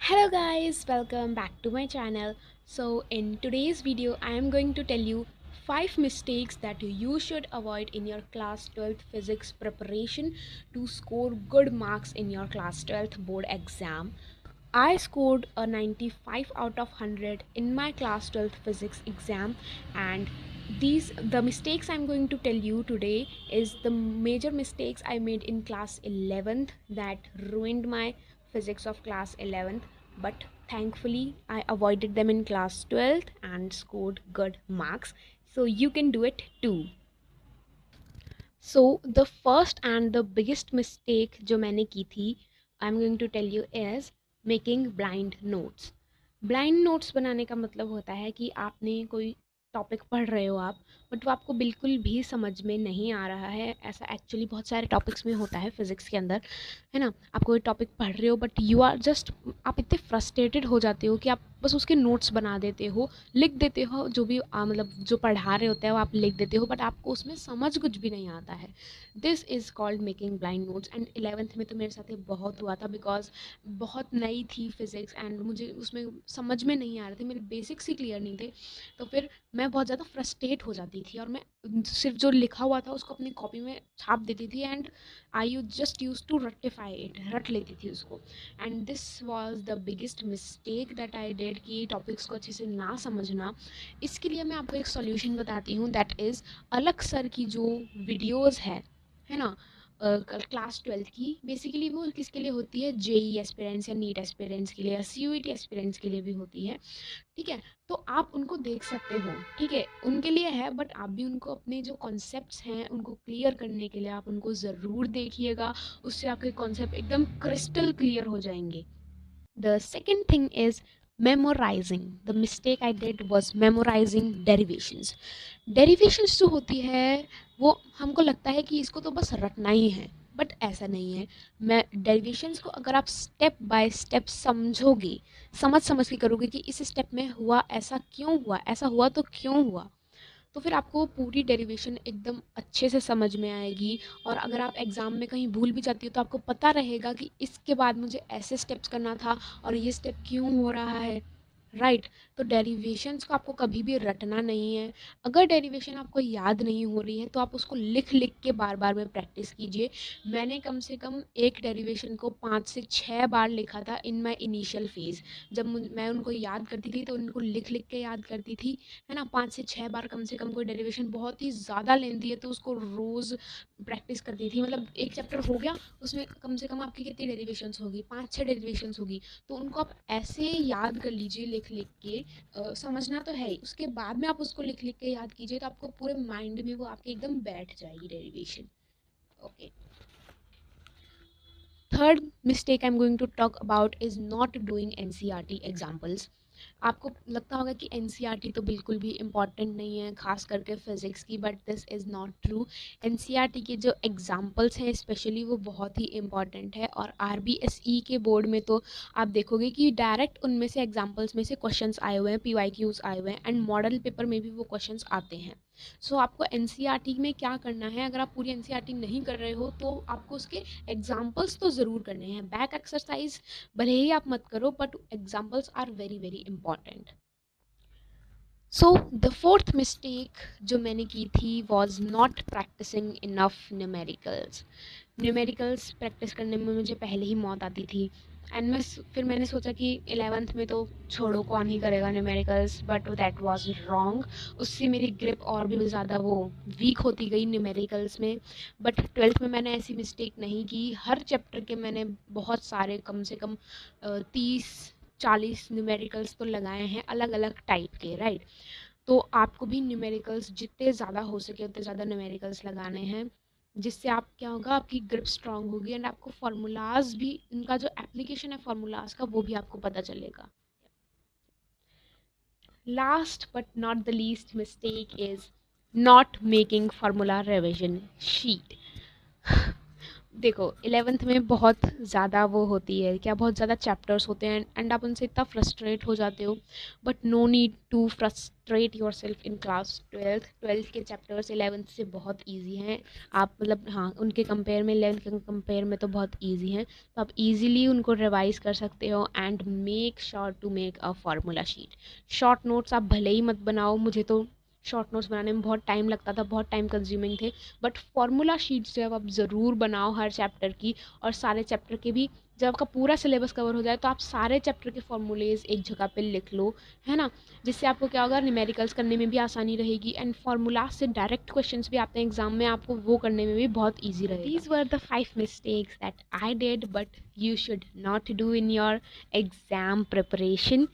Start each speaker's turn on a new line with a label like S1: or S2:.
S1: Hello guys, welcome back to my channel. So in today's video I am going to tell you 5 mistakes that you should avoid in your class 12th physics preparation to score good marks in your class 12th board exam. I scored a 95 out of 100 in my class 12th physics exam, and the mistakes I'm going to tell you today is the major mistakes I made in class 11th that ruined my physics of class 11th, but thankfully I avoided them in class 12th and scored good marks, so you can do it too. So the first and the biggest mistake जो मैंने की थी, I'm going to tell you is making blind notes. Blind notes बनाने का मतलब होता है कि आपने कोई टॉपिक पढ़ रहे हो आप, बट वो आपको बिल्कुल भी समझ में नहीं आ रहा है। ऐसा एक्चुअली बहुत सारे टॉपिक्स में होता है फिज़िक्स के अंदर, है ना। आप कोई टॉपिक पढ़ रहे हो बट यू आर जस्ट, आप इतने फ्रस्ट्रेटेड हो जाते हो कि आप बस उसके नोट्स बना देते हो, लिख देते हो, जो भी मतलब जो पढ़ा रहे होते हैं वो आप लिख देते हो, बट आपको उसमें समझ कुछ भी नहीं आता है। This is called making blind notes, and 11th में तो मेरे साथ ये बहुत हुआ था, बिकॉज बहुत नई थी फिज़िक्स एंड मुझे उसमें समझ में नहीं आ रहे थे, मेरे बेसिक्स ही क्लियर नहीं थे। तो फिर मैं बहुत ज़्यादा फ्रस्ट्रेट हो जाती थी और मैं सिर्फ जो लिखा हुआ था उसको अपनी कॉपी में छाप देती थी, एंड आई यूज टू रटिफाई इट, रट लेती थी उसको। And this was the biggest mistake that I did, कि टॉपिक्स को अच्छे से ना समझना। इसके लिए मैं आपको एक सॉल्यूशन बताती हूँ, दैट इज़ अलग सर की जो वीडियोज़ है ना, क्लास 12th की। बेसिकली वो किसके लिए होती है, जेई एस्पिरेंट्स या नीट एस्पिरेंट्स के लिए या सीयूईटी एस्पिरेंट्स के लिए भी होती है, ठीक है। तो आप उनको देख सकते हो, ठीक है, उनके लिए है, बट आप भी उनको अपने जो कॉन्सेप्ट्स हैं उनको क्लियर करने के लिए आप उनको ज़रूर देखिएगा। उससे आपके कॉन्सेप्ट एकदम क्रिस्टल क्लियर हो जाएंगे। The second thing is memorizing. The mistake I did was memorizing derivations. Derivations जो होती है वो हमको लगता है कि इसको तो बस रटना ही है, बट ऐसा नहीं है। मैं डेरिवेशंस को अगर आप स्टेप बाय स्टेप समझोगे, समझ समझ के करोगे कि इस स्टेप में हुआ ऐसा क्यों हुआ, ऐसा हुआ तो क्यों हुआ, तो फिर आपको पूरी डेरिवेशन एकदम अच्छे से समझ में आएगी। और अगर आप एग्ज़ाम में कहीं भूल भी जाती हो तो आपको पता रहेगा कि इसके बाद मुझे ऐसे स्टेप्स करना था और ये स्टेप क्यों हो रहा है, राइट। तो डेरिवेशंस को आपको कभी भी रटना नहीं है। अगर डेरिवेशन आपको याद नहीं हो रही है तो आप उसको लिख लिख के बार बार में प्रैक्टिस कीजिए। मैंने कम से कम एक डेरिवेशन को 5 से 6 बार लिखा था इन माई इनिशियल फेज़। जब मैं उनको याद करती थी तो उनको लिख लिख के याद करती थी, है ना। 5 से 6 बार कम से कम। कोई डेरिवेशन बहुत ही ज़्यादा लेंथी है तो उसको रोज़ प्रैक्टिस करती थी। मतलब एक चैप्टर हो गया, उसमें कम से कम आपकी कितनी डेरिवेशंस होगी, 5 6 डेरिवेशंस होगी, तो उनको आप ऐसे याद कर लीजिए लिख लिख के। समझना तो है ही, उसके बाद में आप उसको लिख लिख के याद कीजिए तो आपको पूरे माइंड में वो आपके एकदम बैठ जाएगी derivation. Okay. Third mistake I am going to talk about is not doing NCERT examples. आपको लगता होगा कि एनसीईआरटी तो बिल्कुल भी इम्पॉर्टेंट नहीं है, खास करके फिज़िक्स की, but this is not true. NCERT के जो एग्जाम्पल्स हैं स्पेशली वो बहुत ही इम्पॉर्टेंट है, और आरबीएसई के बोर्ड में तो आप देखोगे कि डायरेक्ट उनमें से एग्जाम्पल्स में से क्वेश्चंस आए हुए हैं, पीवाईक्यूज आए हुए हैं, एंड मॉडल पेपर में भी वो क्वेश्चंस आते हैं। सो आपको एनसीईआरटी में क्या करना है, अगर आप पूरी एनसीईआरटी नहीं कर रहे हो तो आपको उसके एग्जाम्पल्स तो ज़रूर करने हैं। बैक एक्सरसाइज भले ही आप मत करो, but examples are very very important. So the fourth mistake जो मैंने की थी was not practising enough numericals. Numericals practice करने में मुझे पहले ही मौत आती थी, एंड फिर मैंने सोचा कि 11th में तो छोड़ो, कौन ही करेगा numericals, but that was wrong. उससे मेरी ग्रिप और भी ज़्यादा वो वीक होती गई न्यूमेरिकल्स में। बट 12th में मैंने ऐसी मिस्टेक नहीं की। हर चैप्टर के मैंने बहुत सारे, कम से कम 30 40 न्यूमेरिकल्स तो लगाए हैं, अलग अलग टाइप के, राइट। तो आपको भी न्यूमेरिकल्स जितने ज़्यादा हो सके उतने ज़्यादा न्यूमेरिकल्स लगाने हैं, जिससे आप क्या होगा, आपकी ग्रिप स्ट्रांग होगी, एंड आपको फार्मूलाज भी, इनका जो एप्लीकेशन है फार्मूलाज का वो भी आपको पता चलेगा। Last but not the least mistake is not making formula revision sheet. देखो 11th में बहुत ज़्यादा वो होती है क्या, बहुत ज़्यादा चैप्टर्स होते हैं एंड आप उनसे इतना फ्रस्ट्रेट हो जाते हो, but no need to frustrate yourself in class 12th के चैप्टर्स 11th से बहुत इजी हैं। आप मतलब हाँ, उनके कंपेयर में 11th के कंपेयर में तो बहुत इजी हैं, तो आप इजीली उनको रिवाइज कर सकते हो and make sure to make a formula sheet. Short notes आप भले ही मत बनाओ, मुझे तो शॉर्ट नोट्स बनाने में बहुत टाइम लगता था, बहुत टाइम कंज्यूमिंग थे, बट फार्मूला शीट्स जो है आप ज़रूर बनाओ हर चैप्टर की, और सारे चैप्टर के भी। जब आपका पूरा सिलेबस कवर हो जाए तो आप सारे चैप्टर के फॉर्मूलेज एक जगह पे लिख लो, है ना। जिससे आपको क्या होगा, न्यूमेरिकल्स करने में भी आसानी रहेगी एंड फार्मूला से डायरेक्ट क्वेश्चंस भी आते हैं एग्जाम में, आपको वो करने में भी बहुत ईजी रहेगा। These were the 5 mistakes that I did but you should not do in your exam preparation.